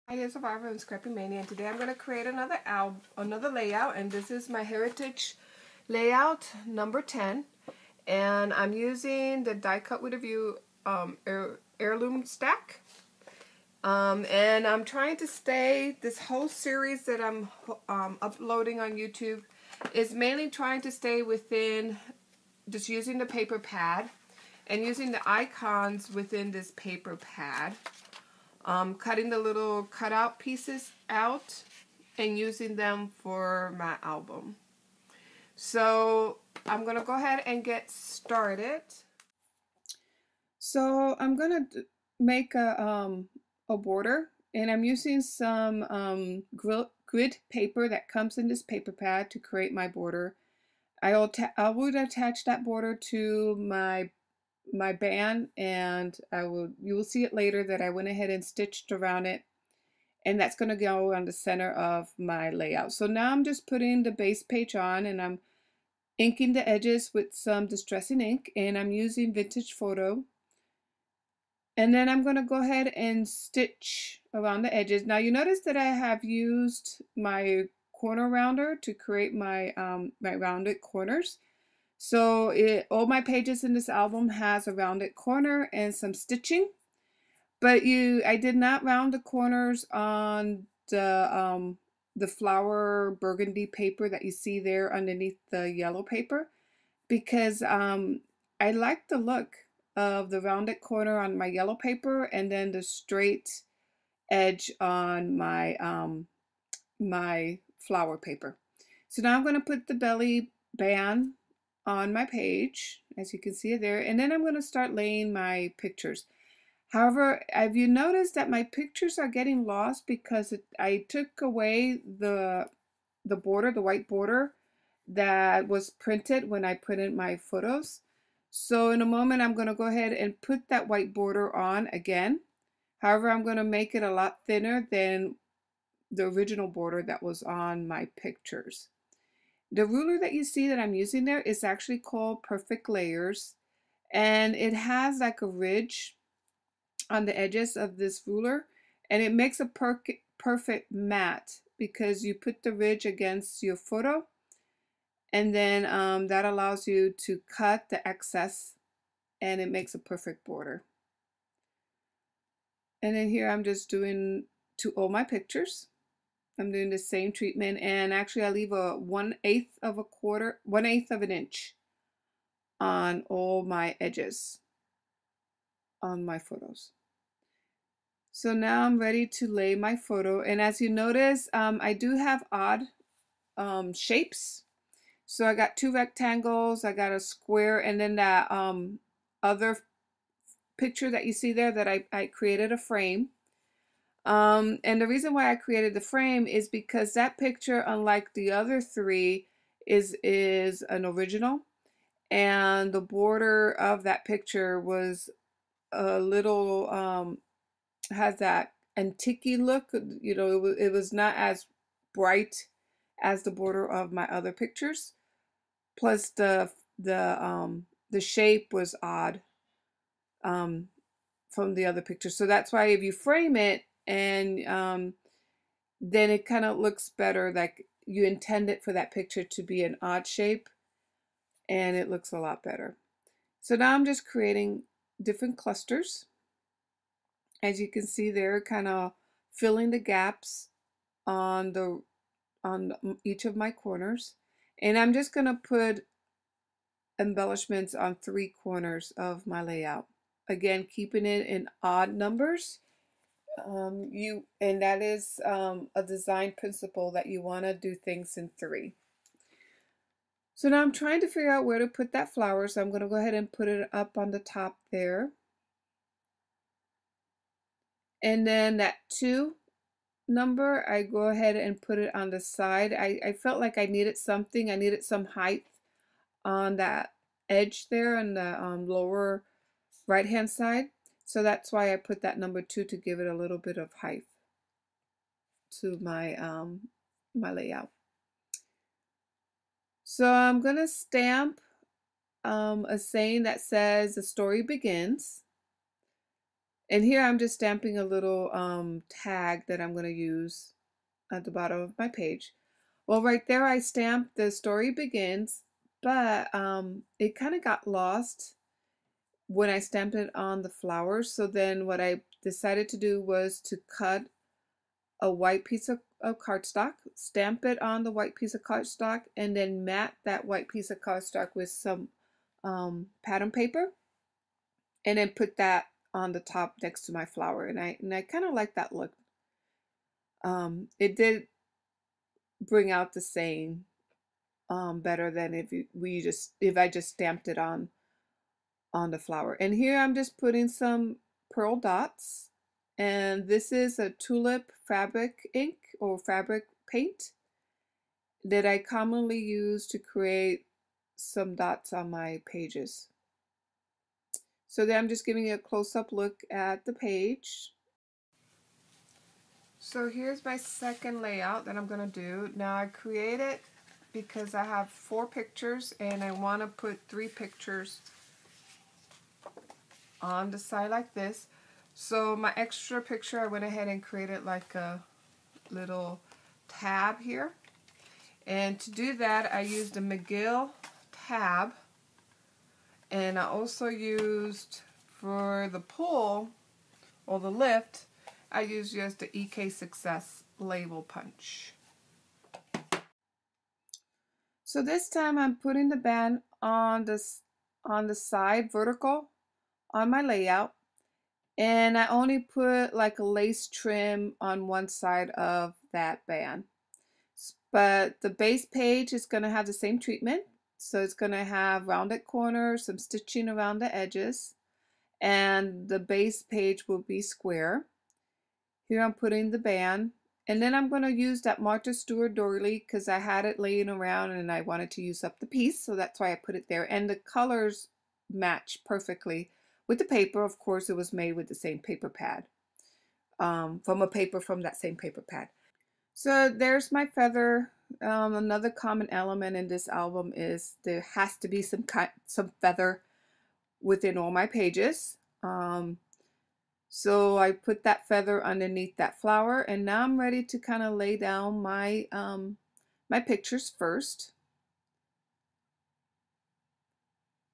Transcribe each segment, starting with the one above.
Hi, it's Survivor and Scrappy Mania, and today I'm going to create another layout, and this is my Heritage layout number 10, and I'm using the die cut with a view heirloom stack, and I'm trying to stay, this whole series that I'm uploading on YouTube is mainly trying to stay within just using the paper pad and using the icons within this paper pad. Cutting the little cutout pieces out and using them for my album. So I'm going to go ahead and get started. So I'm going to make a border, and I'm using some grid paper that comes in this paper pad to create my border. I would attach that border to my band, and you will see it later that I went ahead and stitched around it, and that's going to go on the center of my layout. So now I'm just putting the base page on, and I'm inking the edges with some distressing ink, and I'm using Vintage Photo. And then I'm going to go ahead and stitch around the edges. Now you notice that I have used my corner rounder to create my my rounded corners. So all my pages in this album has a rounded corner and some stitching, but I did not round the corners on the flower burgundy paper that you see there underneath the yellow paper, because I like the look of the rounded corner on my yellow paper and then the straight edge on my flower paper. So now I'm going to put the belly band on my page, as you can see it there, and then I'm going to start laying my pictures. However, have you noticed that my pictures are getting lost because I took away the border, the white border that was printed when I printed my photos? So in a moment, I'm going to go ahead and put that white border on again. However, I'm going to make it a lot thinner than the original border that was on my pictures. The ruler that you see that I'm using there is actually called Perfect Layers, and it has like a ridge on the edges of this ruler, and it makes a perfect mat because you put the ridge against your photo, and then that allows you to cut the excess, and it makes a perfect border. And then here I'm just doing to all my pictures. I'm doing the same treatment, and actually I leave a 1/8 of a quarter, 1/8 of an inch on all my edges on my photos. So now I'm ready to lay my photo, and as you notice, I do have odd shapes. So I got two rectangles, I got a square, and then that other picture that you see there that I created a frame. And the reason why I created the frame is because that picture, unlike the other three, is an original, and the border of that picture was a little has that antique look. You know, it was not as bright as the border of my other pictures. Plus the shape was odd um, from the other picture. So that's why if you frame it, and then it kind of looks better, like you intend it for that picture to be an odd shape, and it looks a lot better. So now I'm just creating different clusters. As you can see there, kind of filling the gaps on each of my corners. And I'm just going to put embellishments on 3 corners of my layout. Again, keeping it in odd numbers. And that is a design principle that you want to do things in 3. So now I'm trying to figure out where to put that flower, so I'm going to go ahead and put it up on the top there. And then that 2 number, I go ahead and put it on the side. I felt like I needed something. I needed some height on that edge there on the lower right hand side. So that's why I put that number 2 to give it a little bit of height to my layout. So I'm gonna stamp a saying that says the story begins, And here I'm just stamping a little tag that I'm going to use at the bottom of my page. Well, right there I stamped "The Story Begins," but it kind of got lost when I stamped it on the flowers. So then what I decided to do was to cut a white piece of cardstock, stamp it on the white piece of cardstock, and then mat that white piece of cardstock with some pattern paper, and then put that on the top next to my flower. And I kind of like that look. It did bring out the saying better than if I just stamped it on the flower. And here I'm just putting some pearl dots, and this is a tulip fabric ink or fabric paint that I commonly use to create some dots on my pages. So then I'm just giving you a close-up look at the page. So here's my second layout that I'm going to do. Now I created because I have 4 pictures and I want to put 3 pictures on the side like this. So my extra picture, I went ahead and created like a little tab here. And to do that, I used a McGill tab. And I also used, for the pull or the lift, I used just the EK Success label punch. So this time I'm putting the band on the side vertical on my layout, and I only put like a lace trim on one side of that band. But the base page is going to have the same treatment. So it's going to have rounded corners, some stitching around the edges, and the base page will be square. Here I'm putting the band, and then I'm going to use that Martha Stewart doily because I had it laying around and I wanted to use up the piece, so that's why I put it there. And the colors match perfectly with the paper. Of course, it was made with the same paper pad, from a paper from that same paper pad. So there's my feather. Another common element in this album is there has to be some feather within all my pages. So I put that feather underneath that flower, and now I'm ready to kind of lay down my my pictures first.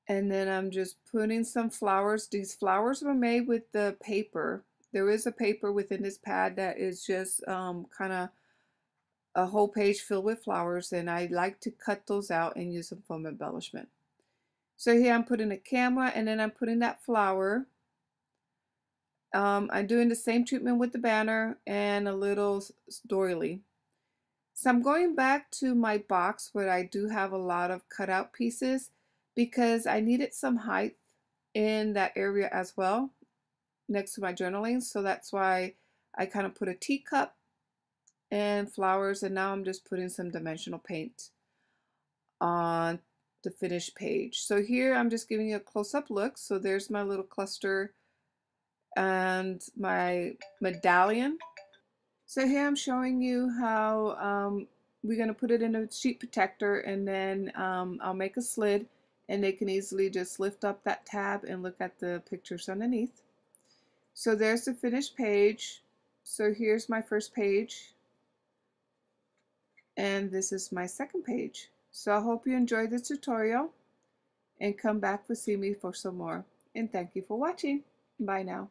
And then I'm just putting some flowers. These flowers were made with the paper. There is a paper within this pad that is just kind of a whole page filled with flowers, and I like to cut those out and use them for embellishment. So here I'm putting a camera, and then I'm putting that flower. I'm doing the same treatment with the banner and a little doily. So I'm going back to my box where I do have a lot of cutout pieces because I needed some height in that area as well next to my journaling. So that's why I kind of put a teacup and flowers, and now I'm just putting some dimensional paint on the finished page. So here I'm just giving you a close-up look. So there's my little cluster and my medallion. So here I'm showing you how we're going to put it in a sheet protector, and then I'll make a slid, and they can easily just lift up that tab and look at the pictures underneath. So there's the finished page. So here's my first page, and this is my second page. So I hope you enjoyed this tutorial and come back to see me for some more. And thank you for watching. Bye now.